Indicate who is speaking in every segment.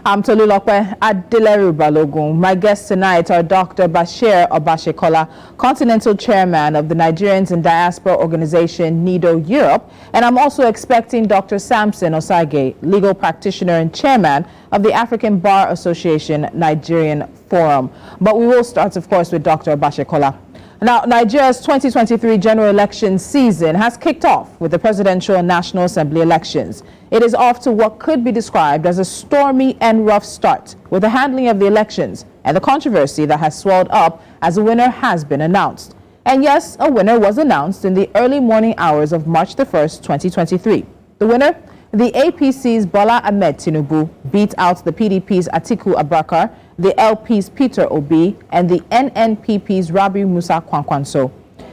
Speaker 1: I'm Tolulope Adeleru-Balogun. My guests tonight are Dr. Bashir Obasekola, Continental Chairman of the Nigerians in Diaspora Organization NIDO Europe, and I'm also expecting Dr. Samson, Osagie, Legal Practitioner and Chairman of the African Bar Association Nigerian Forum. But we will start, of course, with Dr. Obasekola. Now, Nigeria's 2023 general election season has kicked off with the presidential and National Assembly elections. It is off to what could be described as a stormy and rough start with the handling of the elections and the controversy that has swelled up as a winner has been announced. And yes, a winner was announced in the early morning hours of March the 1st, 2023. The winner? The APC's Bola Ahmed Tinubu beat out the PDP's Atiku Abubakar, the LP's Peter Obi, and the NNPP's Rabi Musa Kwankwanso.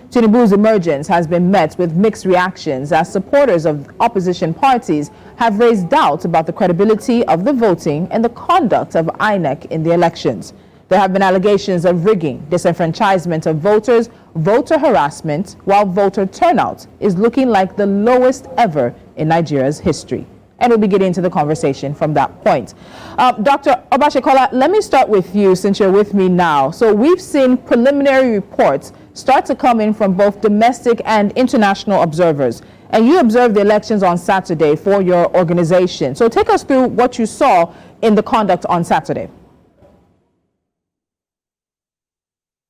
Speaker 1: Tinubu's emergence has been met with mixed reactions as supporters of opposition parties have raised doubts about the credibility of the voting and the conduct of INEC in the elections. There have been allegations of rigging, disenfranchisement of voters, voter harassment, while voter turnout is looking like the lowest ever in Nigeria's history. And we'll be getting into the conversation from that point. Dr. Obasekola, let me start with you since you're with me now. So we've seen preliminary reports start to come in from both domestic and international observers. And you observed the elections on Saturday for your organization. So take us through what you saw in the conduct on Saturday.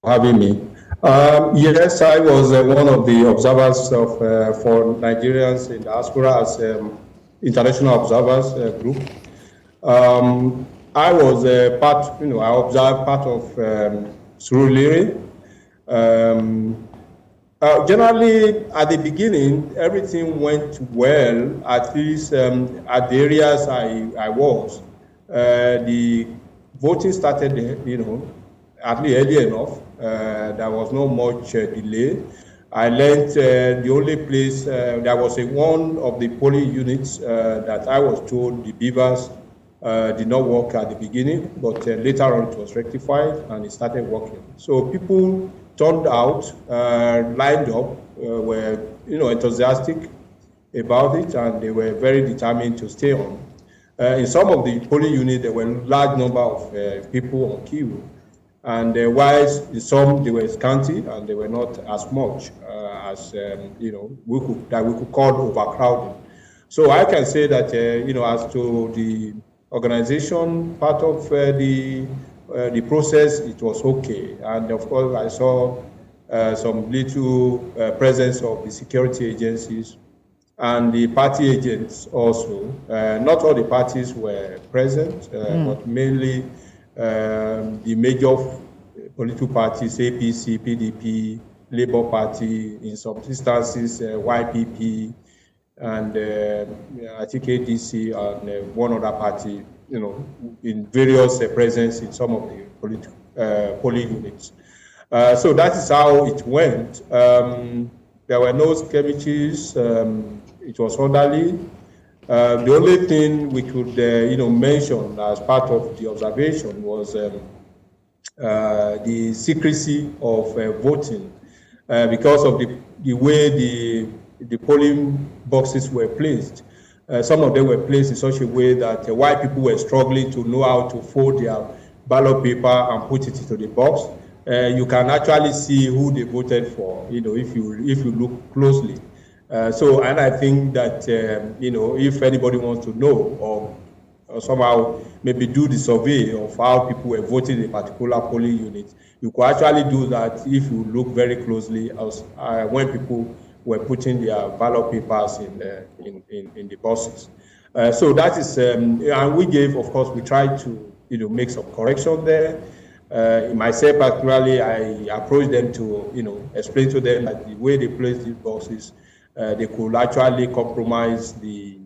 Speaker 2: Having me. Yes, I was one of the observers of, for Nigerians in diaspora as international observers group. I was part, I observed part of Surulere. Generally, at the beginning, everything went well, at least at the areas I was. The voting started, at least early enough. There was not much delay. I learned the only place, there was one of the polling units that I was told the beavers did not work at the beginning, but later on it was rectified and it started working. So people turned out, lined up, were enthusiastic about it, and they were very determined to stay on. In some of the polling units, there were a large number of people on queue. And whilst in some they were scanty and they were not as much as we could call overcrowding. So I can say that as to the organization part of the process, it was okay. And of course, I saw some little presence of the security agencies and the party agents also. Not all the parties were present, but mainly the major political parties, APC, PDP, Labour Party, in some instances, YPP, and I think ADC and one other party, in various presence in some of the political polling units. So that is how it went. There were no skirmishes. It was orderly. The only thing we could, mention as part of the observation was the secrecy of voting because of the way the polling boxes were placed. Some of them were placed in such a way that while people were struggling to know how to fold their ballot paper and put it into the box, you can actually see who they voted for, if you look closely. And I think that, if anybody wants to know or somehow maybe do the survey of how people were voting in a particular polling unit, you could actually do that if you look very closely as when people were putting their ballot papers in the boxes. So that is, and we gave, of course, we tried to, make some correction there. Myself, particularly, I approached them to, explain to them that the way they place these boxes, they could actually compromise the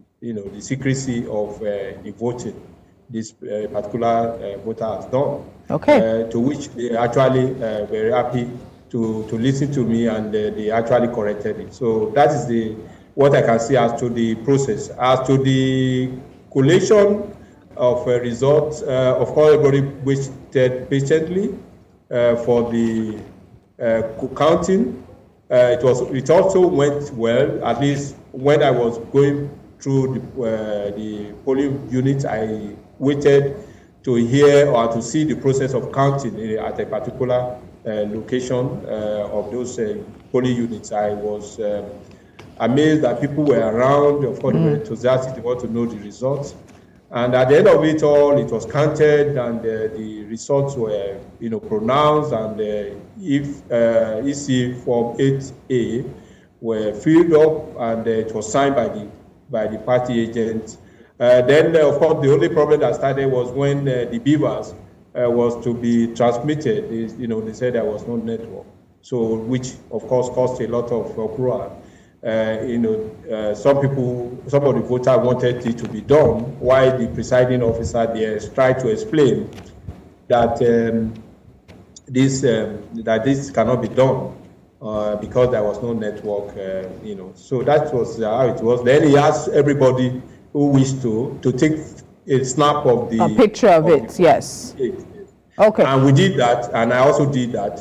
Speaker 2: secrecy of the voting this particular voter has done.
Speaker 1: Okay.
Speaker 2: To which they actually very happy to listen to me, and they actually corrected it. So that is what I can say as to the process. As to the collation of results, of course, everybody waited patiently for the counting. It also went well. At least when I was going through the polling unit, I waited hear or to see the process of counting at a particular location of those polling units. I was amazed that people were around. Of course, they were enthusiastic. They want to know the results. And at the end of it all, it was counted, and the results were, pronounced. And if EC Form 8A were filled up, and it was signed by the party agents. Then, of course, the only problem that started was when the beavers was to be transmitted. They said there was no network, so which of course caused a lot of uproar. Some of the voters wanted it to be done, while the presiding officer there tried to explain that this cannot be done because there was no network. So that was how it was. Then he asked everybody who wished to take a snap of a
Speaker 1: picture of it. Yes. Okay.
Speaker 2: And we did that, and I also did that,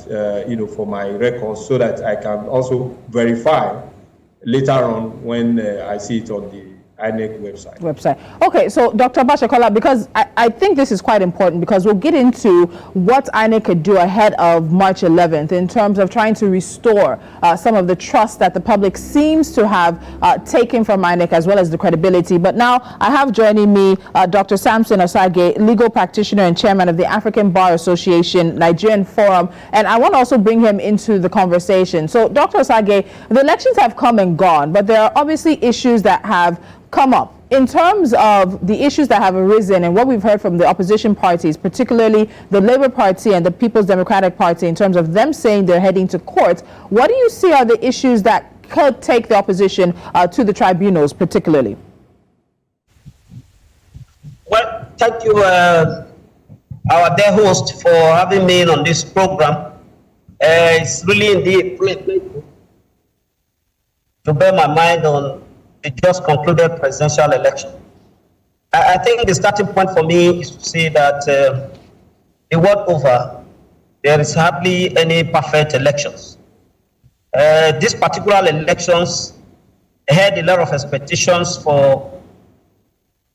Speaker 2: for my records, so that I can also verify later on when I see it on the INEC website.
Speaker 1: Okay, so Dr. Obasekola, because I think this is quite important, because we'll get into what INEC could do ahead of March 11th in terms of trying to restore some of the trust that the public seems to have taken from INEC, as well as the credibility. But now I have joining me Dr. Samson Osagie, legal practitioner and chairman of the African Bar Association Nigerian Forum, and I want to also bring him into the conversation. So Dr. Osagie, the elections have come and gone, but there are obviously issues that have come up. In terms of the issues that have arisen and what we've heard from the opposition parties, particularly the Labour Party and the People's Democratic Party, in terms of them saying they're heading to court, what do you see are the issues that could take the opposition to the tribunals particularly?
Speaker 3: Well, thank you, our dear host, for having me on this program. It's really indeed a pleasure to bear my mind on the just concluded presidential election. I think the starting point for me is to say that the world over, there is hardly any perfect elections. These particular elections had a lot of expectations for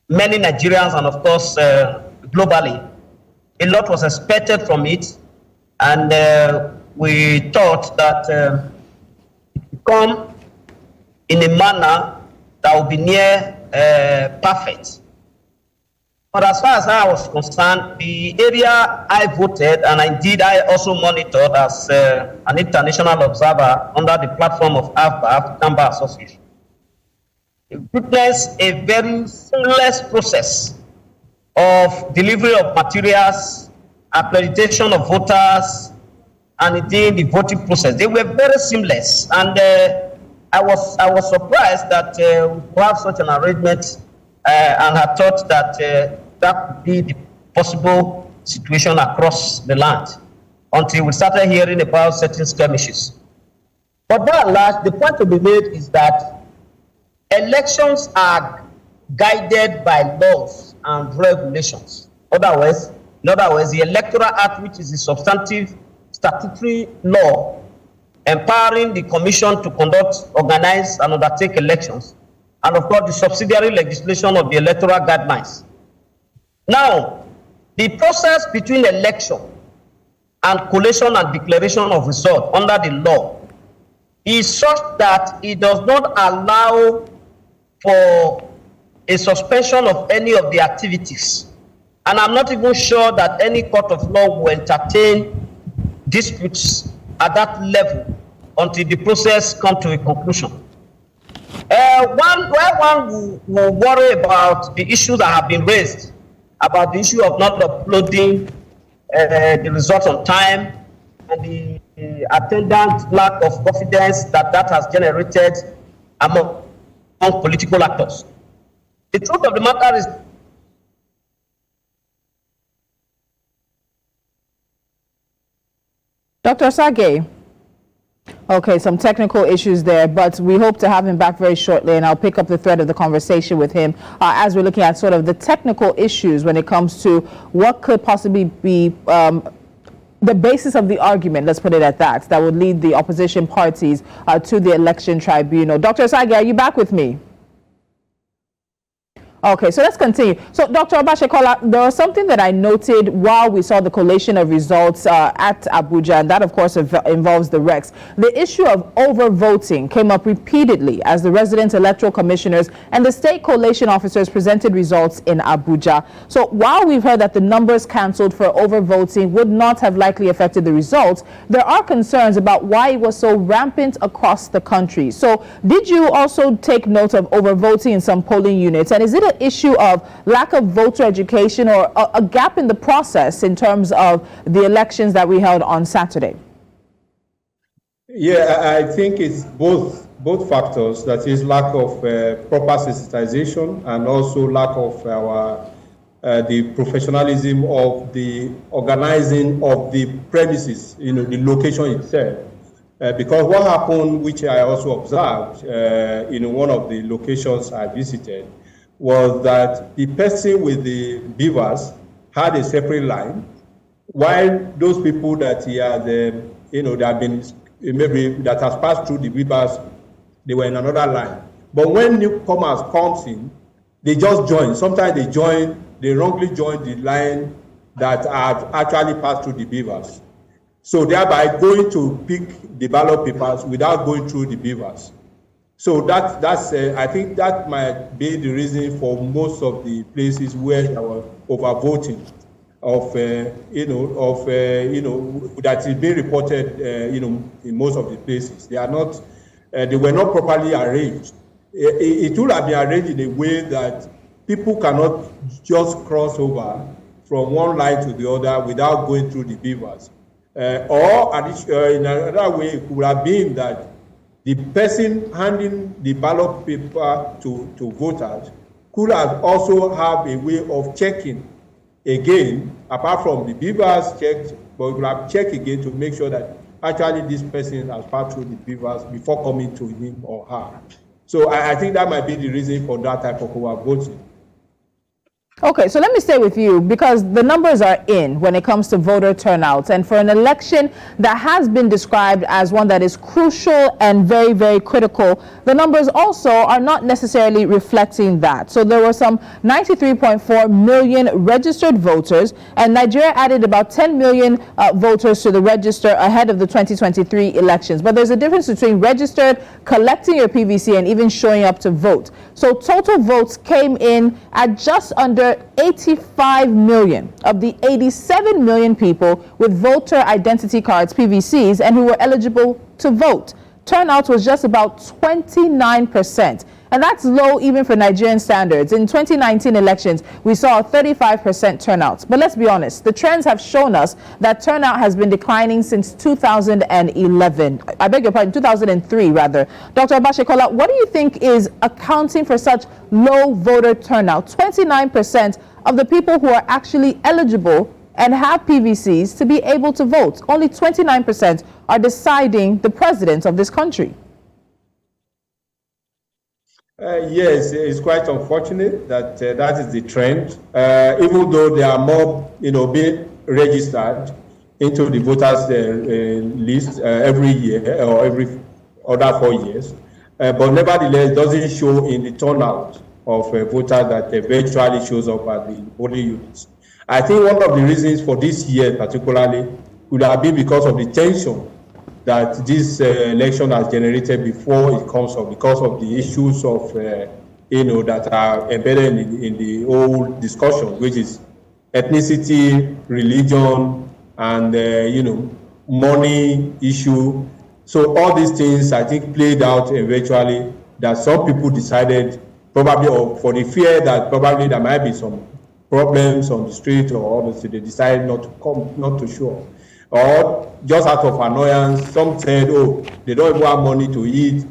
Speaker 3: many Nigerians, and of course globally. A lot was expected from it, and we thought that it would come in a manner that would be near perfect. But as far as I was concerned, the area I voted, and indeed I also monitored as an international observer under the platform of AFBA, African Bar Association, witnessed a very seamless process of delivery of materials, accreditation of voters, and indeed the voting process. They were very seamless, and I was surprised that we have such an arrangement, and I thought that that would be the possible situation across the land until we started hearing about certain skirmishes. But by and large, the point to be made is that elections are guided by laws and regulations. In other words, the Electoral Act, which is the substantive statutory law empowering the Commission to conduct, organize, and undertake elections, and of course the subsidiary legislation of the electoral guidelines. Now, the process between election and collation and declaration of result under the law is such that it does not allow for a suspension of any of the activities. And I'm not even sure that any court of law will entertain disputes at that level until the process comes to a conclusion. One will worry about the issues that have been raised, about the issue of not uploading the results on time, and the attendant lack of confidence that has generated among political actors. The truth of the matter is,
Speaker 1: Dr. Osagie. Okay, some technical issues there, but we hope to have him back very shortly, and I'll pick up the thread of the conversation with him as we're looking at sort of the technical issues when it comes to what could possibly be the basis of the argument, let's put it at that would lead the opposition parties to the election tribunal. Dr. Osagie, are you back with me? Okay, so let's continue. So, Dr. Obasekola, there was something that I noted while we saw the collation of results at Abuja, and that, of course, involves the Rex. The issue of overvoting came up repeatedly as the resident electoral commissioners and the state collation officers presented results in Abuja. So, while we've heard that the numbers cancelled for overvoting would not have likely affected the results, there are concerns about why it was so rampant across the country. So, did you also take note of overvoting in some polling units, and is it an issue of lack of voter education or a gap in the process in terms of the elections that we held on Saturday?
Speaker 2: Yeah, I think it's both factors. That is lack of proper sensitization and also lack of the professionalism of the organizing of the premises, the location itself. Because what happened, which I also observed in one of the locations I visited, was that the person with the beavers had a separate line, while those people that he had, that have been maybe that has passed through the beavers, they were in another line. But when newcomers comes in, they just join. Sometimes they wrongly join the line that have actually passed through the beavers. So thereby going to pick the ballot papers without going through the beavers. So that's I think that might be the reason for most of the places where there was overvoting that is being reported in most of the places. They were not properly arranged. It would have been arranged in a way that people cannot just cross over from one line to the other without going through the beavers. Or in another way, it could have been that the person handing the ballot paper to voters could have also have a way of checking again, apart from the beavers checked, but you could have checked again to make sure that actually this person has passed through the beavers before coming to him or her. So I think that might be the reason for that type of overvoting.
Speaker 1: Okay, so let me stay with you because the numbers are in when it comes to voter turnout, and for an election that has been described as one that is crucial and very, very critical, the numbers also are not necessarily reflecting that. So there were some 93.4 million registered voters, and Nigeria added about 10 million voters to the register ahead of the 2023 elections. But there's a difference between registered, collecting your PVC, and even showing up to vote. So total votes came in at just under 85 million of the 87 million people with voter identity cards, PVCs, and who were eligible to vote. Turnout was just about 29%. And that's low even for Nigerian standards. In 2019 elections, we saw a 35% turnout. But let's be honest, the trends have shown us that turnout has been declining since 2011. I beg your pardon, 2003 rather. Dr. Obasekola, what do you think is accounting for such low voter turnout? 29% of the people who are actually eligible and have PVCs to be able to vote. Only 29% are deciding the president of this country.
Speaker 2: Yes, it's quite unfortunate that that is the trend. Even though there are more, being registered into the voters list every year or every other 4 years, but nevertheless, it doesn't show in the turnout of voters that eventually shows up at the polling units. I think one of the reasons for this year particularly would have been because of the tension that this election has generated before it comes up, because of the issues of, that are embedded in the whole discussion, which is ethnicity, religion, and, money issue. So all these things, I think, played out eventually, that some people decided probably, or for the fear that probably there might be some problems on the street or all this, they decided not to show up. Or just out of annoyance, some said, oh, they don't even have money to eat,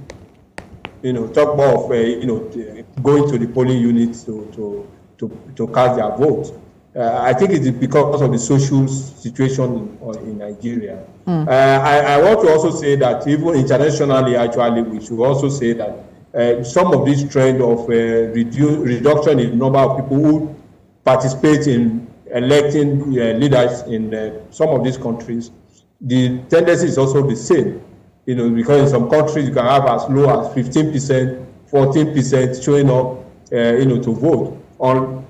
Speaker 2: talk more of, going to the polling units to cast their vote. I think it's because of the social situation in Nigeria. I want to also say that even internationally, actually, we should also say that some of this trend of reduction in the number of people who participate in electing leaders in some of these countries, the tendency is also the same. Because in some countries you can have as low as 15%, 14% showing up, to vote. on,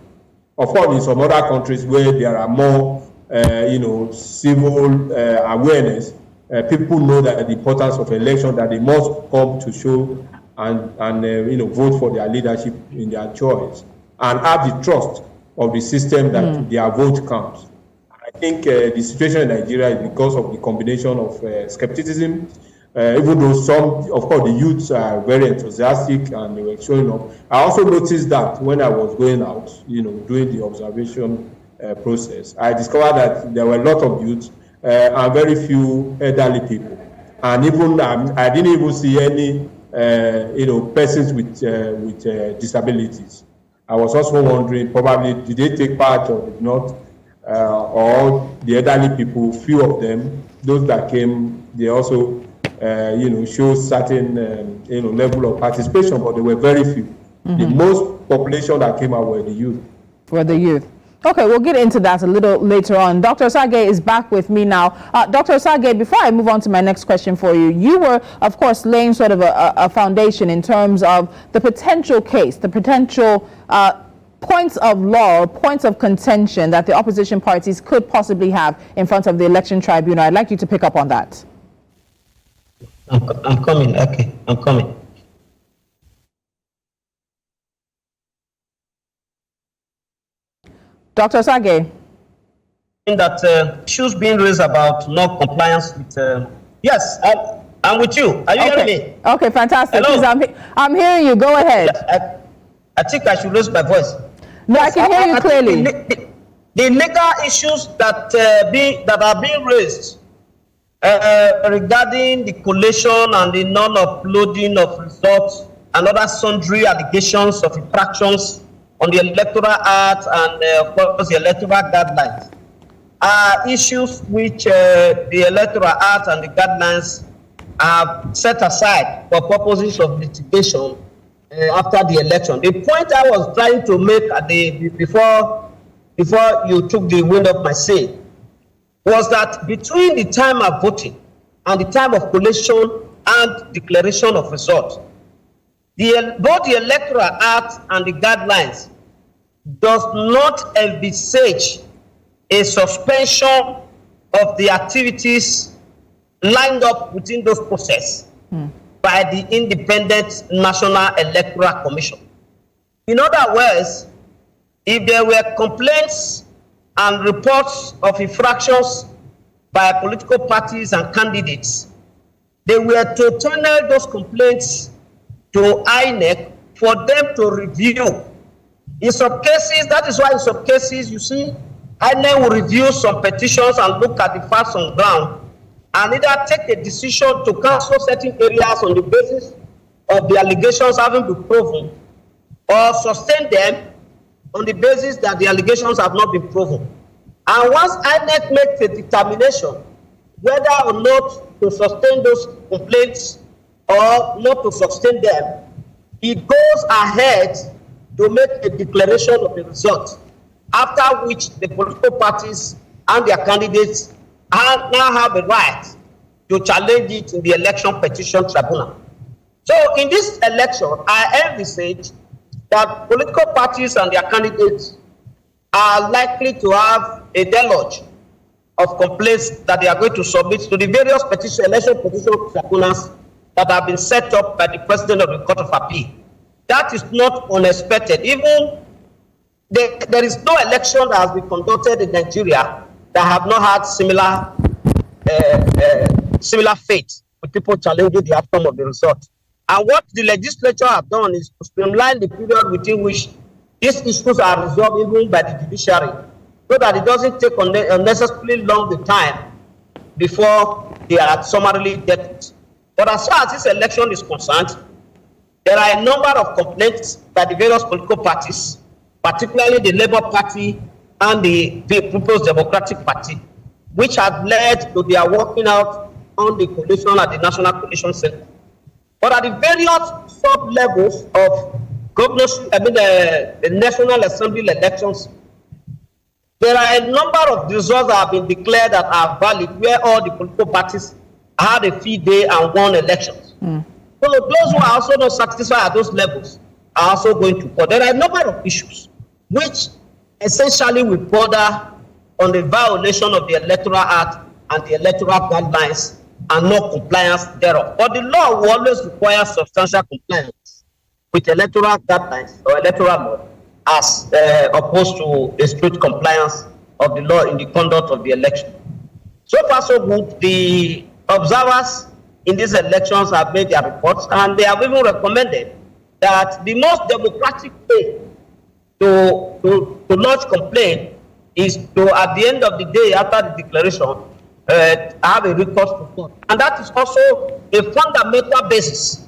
Speaker 2: of course, in some other countries where there are more, civil awareness, people know that the importance of election, that they must come to show and vote for their leadership in their choice, and have the trust of the system that their vote counts. I think the situation in Nigeria is because of the combination of skepticism, even though some, of course, the youths are very enthusiastic and they were showing up. I also noticed that when I was going out, doing the observation process, I discovered that there were a lot of youths and very few elderly people. And even I didn't even see any, persons with disabilities. I was also wondering, probably, did they take part or did not? Or the elderly people, few of them, those that came, they also, show certain, level of participation, but they were very few. The most population that came out were the youth.
Speaker 1: Okay, we'll get into that a little later on. Dr. Osagie is back with me now. Dr. Osagie, before I move on to my next question for you, you were, of course, laying sort of a foundation in terms of the potential case, the potential points of law, points of contention that the opposition parties could possibly have in front of the election tribunal. I'd like you to pick up on that.
Speaker 3: I'm coming. Okay, I'm coming.
Speaker 1: Dr. Osagie.
Speaker 3: That issues being raised about non-compliance with. Yes, I'm with you. Are you hearing me?
Speaker 1: Okay, fantastic.
Speaker 3: Hello?
Speaker 1: Please, I'm hearing you. Go ahead.
Speaker 3: I think I should raise my voice.
Speaker 1: No, yes, I can hear you clearly.
Speaker 3: The legal issues that are being raised regarding the collation and the non-uploading of results and other sundry allegations of infractions on the Electoral Act and, of course, the electoral guidelines are issues which the Electoral Act and the guidelines have set aside for purposes of litigation after the election. The point I was trying to make at before you took the wind of my sail was that between the time of voting and the time of collation and declaration of results, both the Electoral Act and the guidelines does not envisage a suspension of the activities lined up within those processes by the Independent National Electoral Commission. In other words, if there were complaints and reports of infractions by political parties and candidates, they were to tunnel those complaints to INEC for them to review. In some cases, that is why in some cases, you see, INEC will review some petitions and look at the facts on ground and either take a decision to cancel certain areas on the basis of the allegations having been proven, or sustain them on the basis that the allegations have not been proven. And once INEC makes a determination whether or not to sustain those complaints or not to sustain them, it goes ahead to make a declaration of the result, after which the political parties and their candidates now have a right to challenge it in the election petition tribunal. So in this election, I envisage that political parties and their candidates are likely to have a deluge of complaints that they are going to submit to the various election petition tribunals that have been set up by the President of the Court of Appeal. That is not unexpected. Even there is no election that has been conducted in Nigeria that have not had similar fate with people challenging the outcome of the result. And what the legislature have done is to streamline the period within which these issues are resolved even by the judiciary, so that it doesn't take unnecessarily long the time before they are summarily dealt with. But as far as this election is concerned, there are a number of complaints by the various political parties, particularly the Labour Party and the People's Democratic Party, which have led to their working out on the coalition at the National Coalition Center. But at the various sub-levels of governorship, the National Assembly elections, there are a number of results that have been declared that are valid, where all the political parties had a fee day and won elections. So those who are also not satisfied at those levels are also going to court. There are a number of issues which essentially will border on the violation of the Electoral Act and the electoral guidelines and no compliance thereof. But the law will always require substantial compliance with electoral guidelines or electoral law as opposed to a strict compliance of the law in the conduct of the election. So far so good. The observers in these elections have made their reports, and they have even recommended that the most democratic way to lodge complaint is to, at the end of the day, after the declaration, have a recourse to court. And that is also a fundamental basis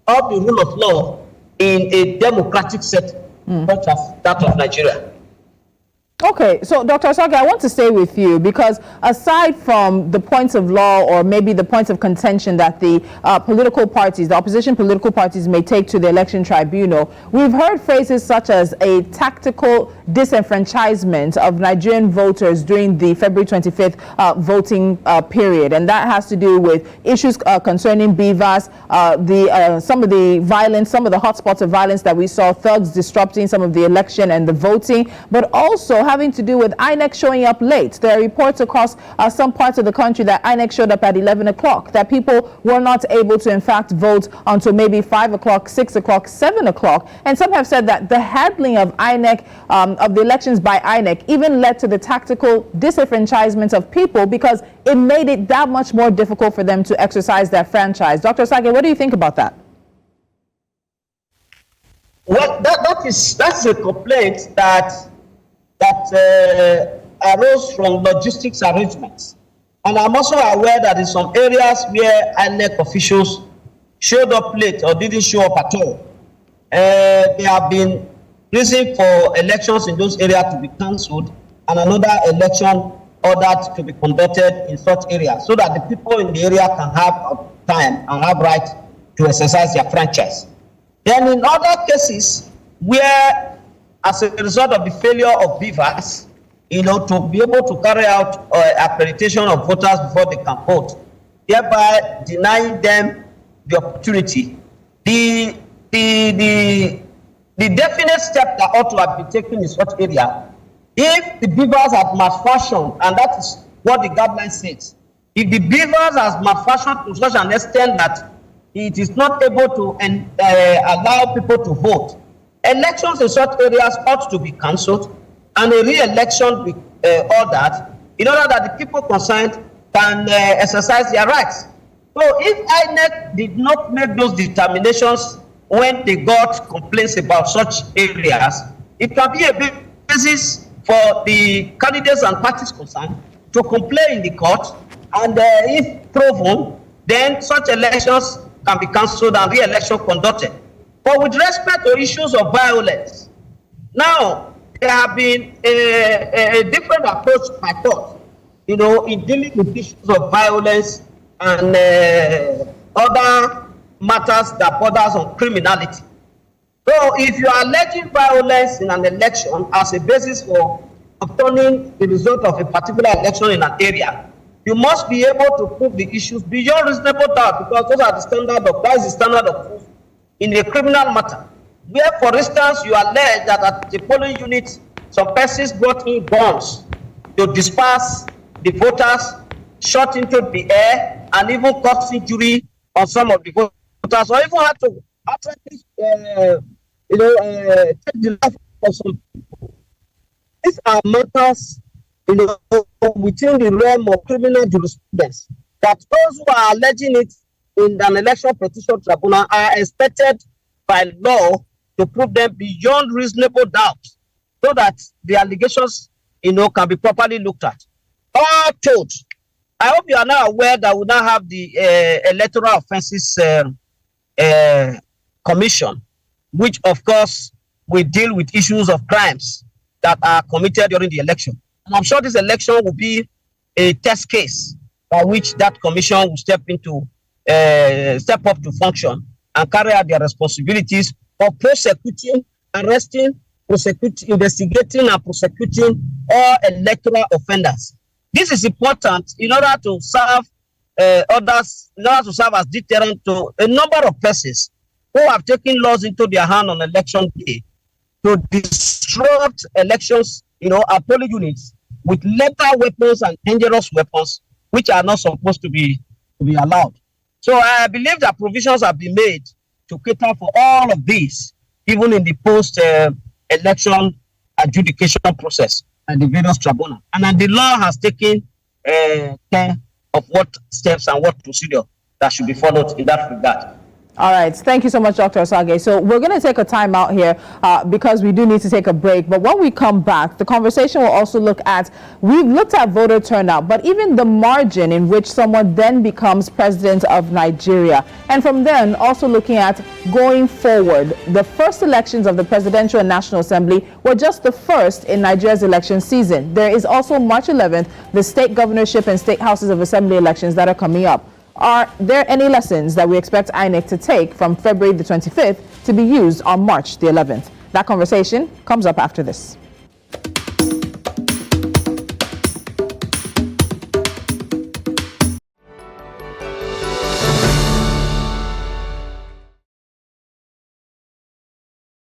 Speaker 3: of the rule of law in a democratic setting, such as that of Nigeria.
Speaker 1: Okay, so Dr. Osagie, I want to stay with you because aside from the points of law or maybe the points of contention that the political parties, the opposition political parties may take to the election tribunal, we've heard phrases such as a tactical disenfranchisement of Nigerian voters during the February 25th voting period. And that has to do with issues concerning BVAS, some of the violence, some of the hotspots of violence that we saw, thugs disrupting some of the election and the voting, but also having to do with INEC showing up late. There are reports across some parts of the country that INEC showed up at 11 o'clock, that people were not able to in fact vote until maybe 5 o'clock, 6 o'clock, 7 o'clock. And some have said that the handling of INEC, of the elections by INEC, even led to the tactical disenfranchisement of people because it made it that much more difficult for them to exercise their franchise. Dr. Osagie, what do you think about that?
Speaker 3: Well, that's a complaint that arose from logistics arrangements. And I'm also aware that in some areas where INEC officials showed up late or didn't show up at all, there have been reason for elections in those areas to be cancelled and another election ordered to be conducted in such areas so that the people in the area can have time and have right to exercise their franchise. Then in other cases where, as a result of the failure of BVAS, to be able to carry out accreditation of voters before they can vote, thereby denying them the opportunity. The definite step that ought to have been taken in such area, if the BVAS had malfunctioned, and that is what the guideline says, if the BVAS has malfunctioned to such an extent that it is not able to allow people to vote, elections in such areas ought to be cancelled and a re-election be ordered in order that the people concerned can exercise their rights. So if INEC did not make those determinations when they got complaints about such areas, it can be a basis for the candidates and parties concerned to complain in the court, and if proven, then such elections can be cancelled and re-election conducted. But with respect to issues of violence, now there have been a different approach by court, in dealing with issues of violence and other matters that borders on criminality. So if you are alleging violence in an election as a basis for obtaining the result of a particular election in an area, you must be able to prove the issues beyond reasonable doubt, because that is the standard of proof in a criminal matter, where, for instance, you allege that at the polling unit, some persons brought in guns to disperse the voters, shot into the air, and even caused injury on some of the voters, or even had to take the life of some people. These are matters, within the realm of criminal jurisprudence, that those who are alleging it in an election petition tribunal are expected by law to prove them beyond reasonable doubt, so that the allegations, can be properly looked at. All told, I hope you are now aware that we now have the Electoral Offences Commission, which of course will deal with issues of crimes that are committed during the election. And I'm sure this election will be a test case by which that commission will step up to function and carry out their responsibilities of prosecuting, arresting, investigating, and prosecuting all electoral offenders. This is important in order to serve others, in order to serve as deterrent to a number of persons who have taken laws into their hand on election day to disrupt elections, our polling units with lethal weapons and dangerous weapons, which are not supposed to be allowed. So I believe that provisions have been made to cater for all of these, even in the post-election adjudication process and the various tribunals. And then the law has taken care of what steps and what procedure that should be followed in that regard.
Speaker 1: All right. Thank you so much, Dr. Osagie. So we're going to take a time out here because we do need to take a break. But when we come back, the conversation will also look at, we've looked at voter turnout, but even the margin in which someone then becomes president of Nigeria. And from then, also looking at going forward, the first elections of the Presidential and National Assembly were just the first in Nigeria's election season. There is also March 11th, the state governorship and state houses of assembly elections that are coming up. Are there any lessons that we expect INEC to take from February the 25th to be used on March the 11th? That conversation comes up after this.